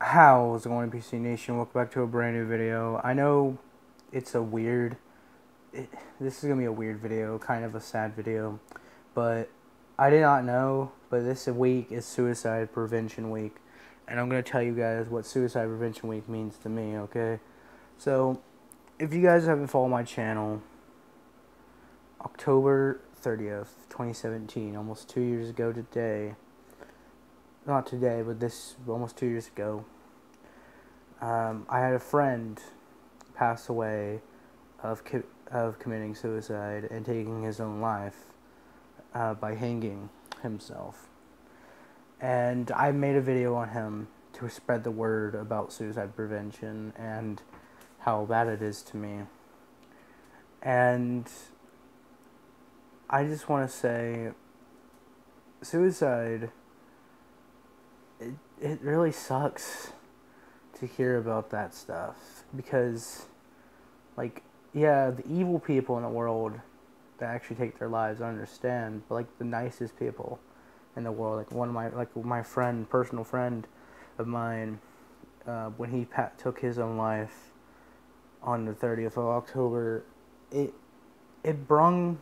How's it going, PC Nation? Welcome back to a brand new video. I know it's this is gonna be a weird video, kind of a sad video, but I did not know, but this week is Suicide Prevention Week, and I'm gonna tell you guys what Suicide Prevention Week means to me, okay? So, if you guys haven't followed my channel, October 30th, 2017, almost 2 years ago today, not today, but this, almost 2 years ago, I had a friend pass away of committing suicide and taking his own life by hanging himself. And I made a video on him to spread the word about suicide prevention and how bad it is to me. And I just want to say, suicide, it really sucks to hear about that stuff, because, like, yeah, the evil people in the world that actually take their lives, I understand, but, like, the nicest people in the world, like my friend, personal friend of mine, when he took his own life on the 30th of October, it brung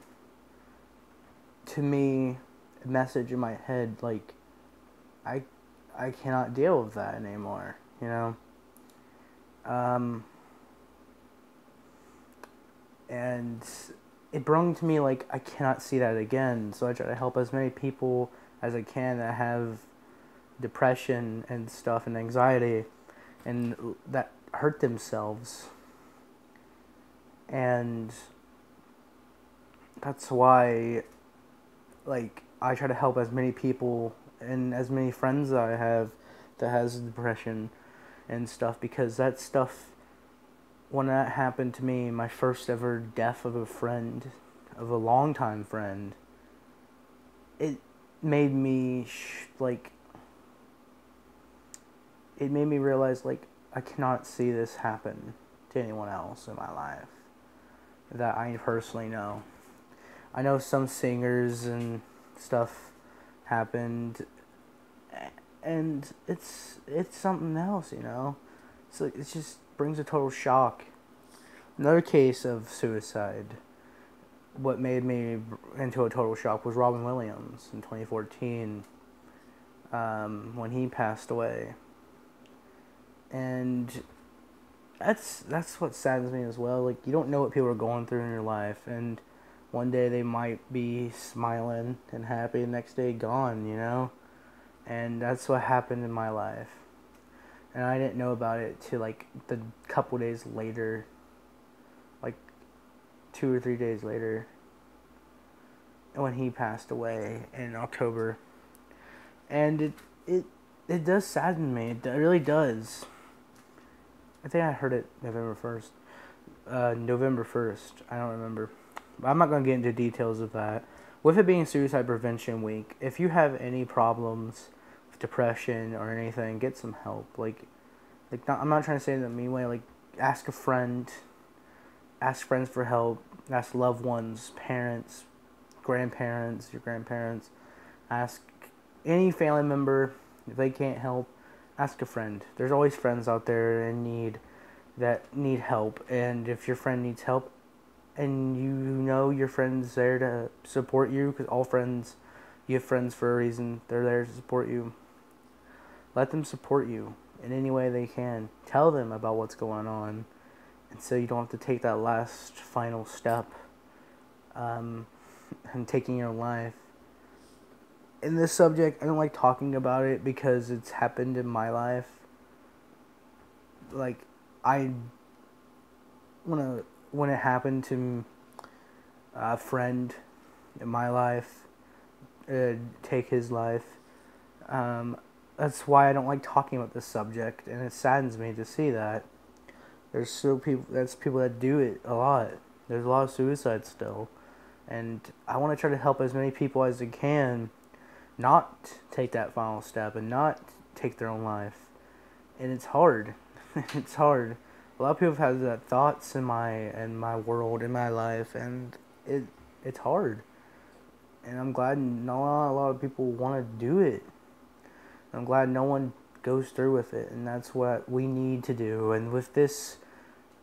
to me a message in my head, like, I cannot deal with that anymore, you know? And it brung to me, like, I cannot see that again, so I try to help as many people as I can that have depression and stuff and anxiety and that hurt themselves. And that's why, like, I try to help as many people and as many friends that I have that has depression and stuff, because that stuff, when that happened to me, my first ever death of a friend, of a longtime friend, it made me it made me realize, like, I cannot see this happen to anyone else in my life that I personally know. I know some singers and stuff happened, and it's something else, you know. So it just brings a total shock. Another case of suicide, what made me into a total shock, was Robin Williams in 2014, when he passed away. And that's what saddens me as well. Like, you don't know what people are going through in your life, and one day they might be smiling and happy, the next day gone, you know? And that's what happened in my life. And I didn't know about it till, like, the couple days later, like 2 or 3 days later, when he passed away in October. And it does sadden me. It really does. I think I heard it November 1st. November 1st. I don't remember. But I'm not going to get into details of that. With it being Suicide Prevention Week, if you have any problems with depression or anything, get some help. I'm not trying to say it in a mean way. Like, ask a friend. Ask friends for help. Ask loved ones, parents, grandparents, your grandparents. Ask any family member. If they can't help, ask a friend. There's always friends out there in need that need help. And if your friend needs help, and you know your friend's there to support you, because all friends, you have friends for a reason. They're there to support you. Let them support you in any way they can. Tell them about what's going on, and so you don't have to take that last final step and taking your life. In this subject, I don't like talking about it because it's happened in my life. Like, when it happened to a friend in my life, take his life, that's why I don't like talking about this subject, and it saddens me to see that. There's people that do it a lot. There's a lot of suicide still, and I want to try to help as many people as I can not take that final step and not take their own life. And it's hard. It's hard. A lot of people have had that thoughts in my world, in my life, and it's hard. And I'm glad not a lot of people want to do it. I'm glad no one goes through with it, and that's what we need to do. And with this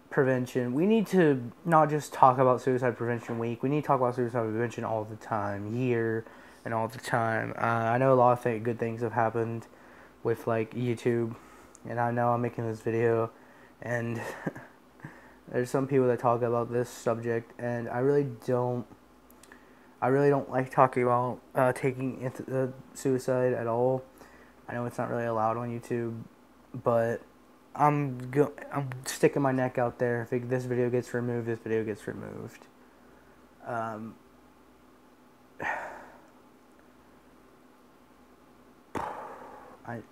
prevention, we need to not just talk about Suicide Prevention Week. We need to talk about suicide prevention all the time, year and all the time. I know a lot of good things have happened with like YouTube, and I know I'm making this video, and there's some people that talk about this subject, and I really don't like talking about taking suicide at all. I know it's not really allowed on YouTube, but I'm sticking my neck out there. If this video gets removed, this video gets removed.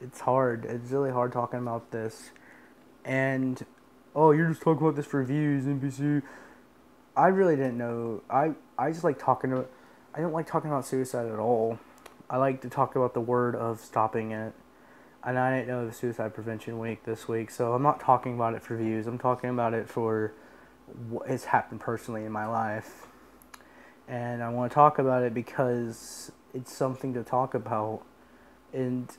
It's hard. It's really hard talking about this. And, oh, you're just talking about this for views, NBC. I really didn't know. I just like talking to... I don't like talking about suicide at all. I like to talk about the word of stopping it. And I didn't know the Suicide Prevention Week this week, so I'm not talking about it for views. I'm talking about it for what has happened personally in my life. And I want to talk about it because it's something to talk about. And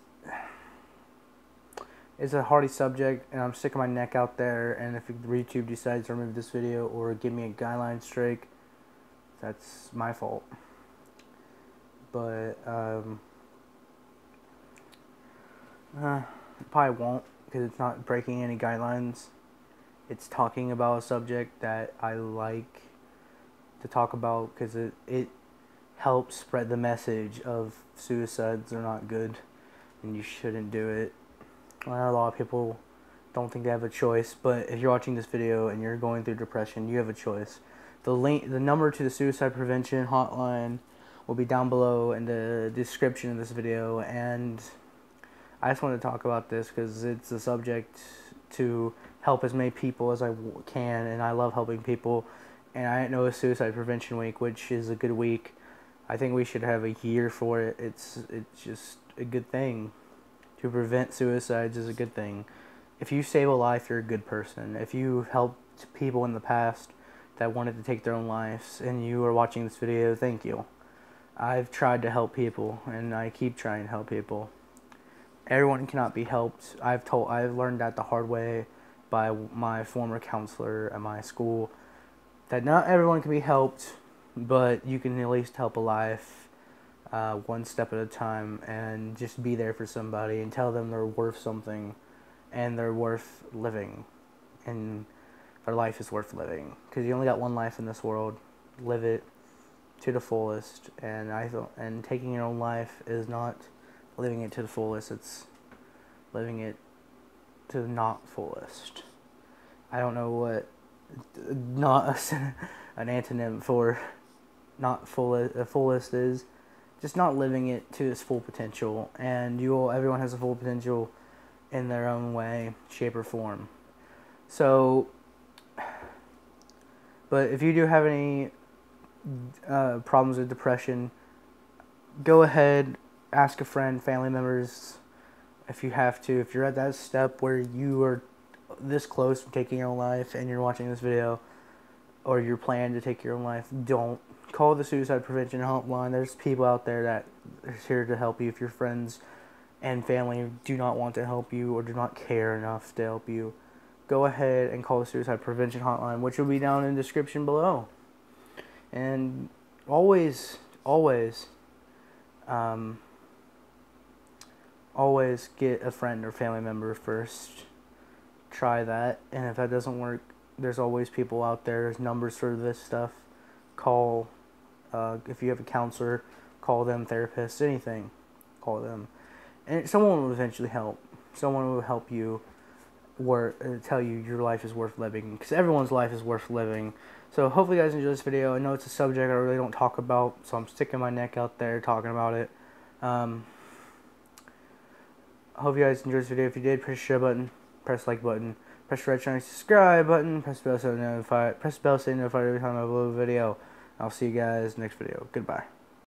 it's a hardy subject, and I'm sticking my neck out there. And if YouTube decides to remove this video or give me a guideline strike, that's my fault. But probably won't, because it's not breaking any guidelines. It's talking about a subject that I like to talk about, because it helps spread the message of suicides are not good and you shouldn't do it. Well, a lot of people don't think they have a choice, but if you're watching this video and you're going through depression, you have a choice. The number to the suicide prevention hotline will be down below in the description of this video, and I just want to talk about this because it's a subject to help as many people as I can, and I love helping people. And I didn't know it was Suicide Prevention Week, which is a good week. I think we should have a year for it. It's just a good thing. To prevent suicides is a good thing. If you save a life, you're a good person. If you helped people in the past that wanted to take their own lives and you are watching this video, thank you. I've tried to help people, and I keep trying to help people. Everyone cannot be helped. I've learned that the hard way by my former counselor at my school, that not everyone can be helped, but you can at least help a life one step at a time, and just be there for somebody and tell them they're worth something and they're worth living, and their life is worth living, because you only got one life in this world. Live it to the fullest. And taking your own life is not living it to the fullest, it's living it to the not fullest. I don't know what not an antonym for not fullest is. Just not living it to its full potential. And everyone has a full potential in their own way, shape, or form. So, but if you do have any problems with depression, go ahead, ask a friend, family members, if you have to. If you're at that step where you are this close to taking your own life and you're watching this video, or you're planning to take your own life, don't. Call the Suicide Prevention Hotline. There's people out there that are here to help you. If your friends and family do not want to help you or do not care enough to help you, go ahead and call the Suicide Prevention Hotline, which will be down in the description below. And always get a friend or family member first. Try that, and if that doesn't work, there's always people out there. There's numbers for this stuff. Call, if you have a counselor, call them, therapists, anything. Call them. And someone will eventually help. Someone will help you tell you your life is worth living, because everyone's life is worth living. So hopefully you guys enjoy this video. I know it's a subject I really don't talk about, so I'm sticking my neck out there talking about it. I hope you guys enjoyed this video. If you did, press the share button, press the like button, press the red shiny subscribe button, press the bell so you're notified every time I upload a video. I'll see you guys next video. Goodbye.